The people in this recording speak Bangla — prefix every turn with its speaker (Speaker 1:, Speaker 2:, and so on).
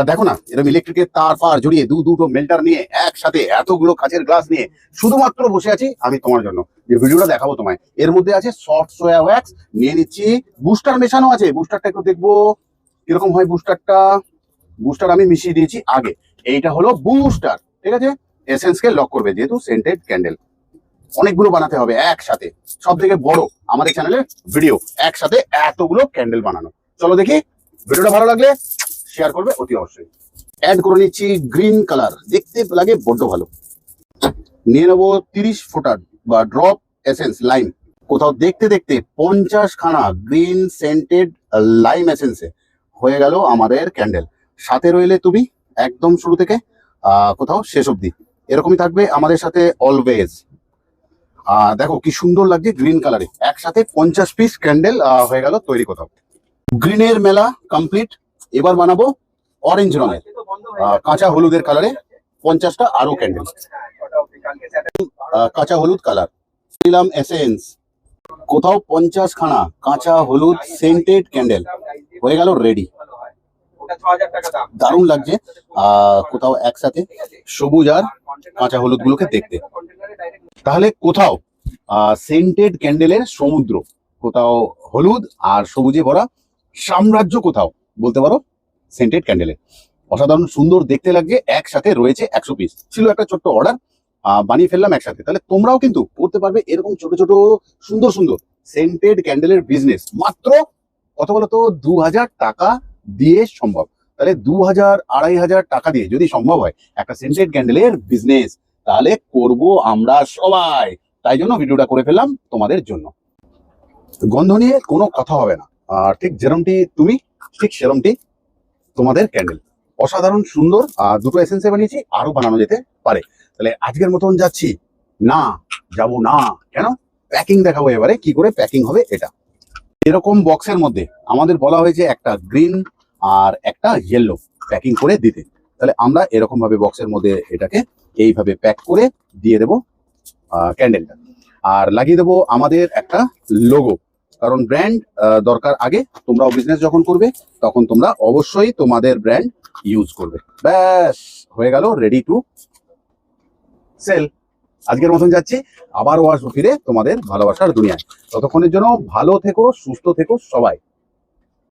Speaker 1: দেখো না, এরকম ইলেকট্রিকের তার ফার জড়িয়ে দুটো মেল্টার নিয়ে একসাথে এতগুলো কাঁচের গ্লাস নিয়ে শুধুমাত্র বসে আছি আমি তোমার জন্য। যে ভিডিওটা দেখাবো তোমায়, এর মধ্যে আছে সফট সোয়া ওয়্যাক্স, নিয়ে নিচ্ছি বুস্টার মেশানো আছে। বুস্টারটা একটু দেখবো কিরকম হয়। বুস্টার আমি মিশিয়ে দিয়েছি আগে। এইটা হলো বুস্টার, ঠিক আছে। এসেন্সকে লক করবে, যেহেতু সেন্টেড ক্যান্ডেল অনেকগুলো বানাতে হবে একসাথে। সব থেকে বড় আমাদের চ্যানেলে ভিডিও, একসাথে এতগুলো ক্যান্ডেল বানানো। চলো দেখি, ভিডিওটা ভালো লাগলে শেয়ার করবে অতি অবশ্যই। অ্যাড করে নিচ্ছি গ্রিন কালার, দেখতে লাগে বড্ড ভালো। নিয়ে নেবো 30 ফোঁটা বা ড্রপ এসেন্স লাইম। কোথাও দেখতে দেখতে 50 খানা গ্রিন সেন্টেড লাইম এসেন্সে হয়ে গেল আমাদের ক্যান্ডেল। সাথে রইলে তুমি একদম শুরু থেকে কোথাও শেষ অবধি এরকমই থাকবে আমাদের সাথে অলওয়েজ। দেখো কি সুন্দর লাগছে গ্রিন কালারে, একসাথে 50 পিস ক্যান্ডেল হয়ে গেল তৈরি। কোথাও গ্রিনের মেলা কমপ্লিট। এবার বানাবো অরেঞ্জ রঙের কাঁচা হলুদের কালারে 50টা আরো ক্যান্ডেল। কাঁচা হলুদ কালার দিলাম এসেন্স, কোথাও 50 খানা কাঁচা হলুদ সেন্টেড ক্যান্ডেল হয়ে গেল রেডি। দারুণ লাগছে কোথাও একসাথে সবুজ আর কাঁচা হলুদ গুলোকে দেখতে। তাহলে কোথাও সেন্টেড ক্যান্ডেলের সমুদ্র, কোথাও হলুদ আর সবুজে ভরা সাম্রাজ্য, কোথাও বলতে পারো সেন্টেড ক্যান্ডেলের। অসাধারণ সুন্দর দেখতে লাগছে। একসাথে রয়েছে 100 পিস। ছিল একটা ছোট্ট অর্ডার, বানিয়ে ফেললাম একসাথে। তাহলে তোমরাও কিন্তু করতে পারবে এরকম ছোট ছোট সুন্দর সুন্দর সেন্টেড ক্যান্ডেলের বিজনেস। মাত্র কত বলতো, 2000 টাকা দিয়ে সম্ভব। তাহলে 2000-2500 টাকা দিয়ে যদি সম্ভব হয় একটা সেন্টেড ক্যান্ডেলের বিজনেস, তাহলে করব আমরা সবাই। তাই জন্য ভিডিওটা করে ফেললাম তোমাদের জন্য। গন্ধ নিয়ে কোনো কথা হবে না, ঠিক যেরমটি তুমি ঠিক সেরমটি তোমাদের ক্যান্ডেল। অসাধারণ সুন্দর। দুটো এসেন্সে বানিয়েছি, আরো বানানো যেতে পারে। তাহলে আজকের মতন যাচ্ছি না, যাবো না কেন, প্যাকিং দেখাবো এবারে কি করে প্যাকিং হবে। এটা এরকম বক্সের মধ্যে আমাদের বলা হয়েছে একটা গ্রিন আর একটা ইয়েলো প্যাকিং করে দিতে। তাহলে আমরা এরকম ভাবে বক্সের মধ্যে এটাকে এইভাবে প্যাক করে দিয়ে দেবো ক্যান্ডেলটা, আর লাগিয়ে দেবো আমাদের একটা লোগো। কারণ ব্র্যান্ড দরকার আগে। তোমরাও বিজনেস যখন করবে তখন তোমরা অবশ্যই তোমাদের ব্র্যান্ড ইউজ করবে। ব্যাস হয়ে গেল, রেডি টু সেল। আজকের মতন যাচ্ছি, আবারও আসবো ফিরে তোমাদের ভালোবাসার দুনিয়ায়। ততক্ষণের জন্য ভালো থেকো, সুস্থ থেকো সবাই।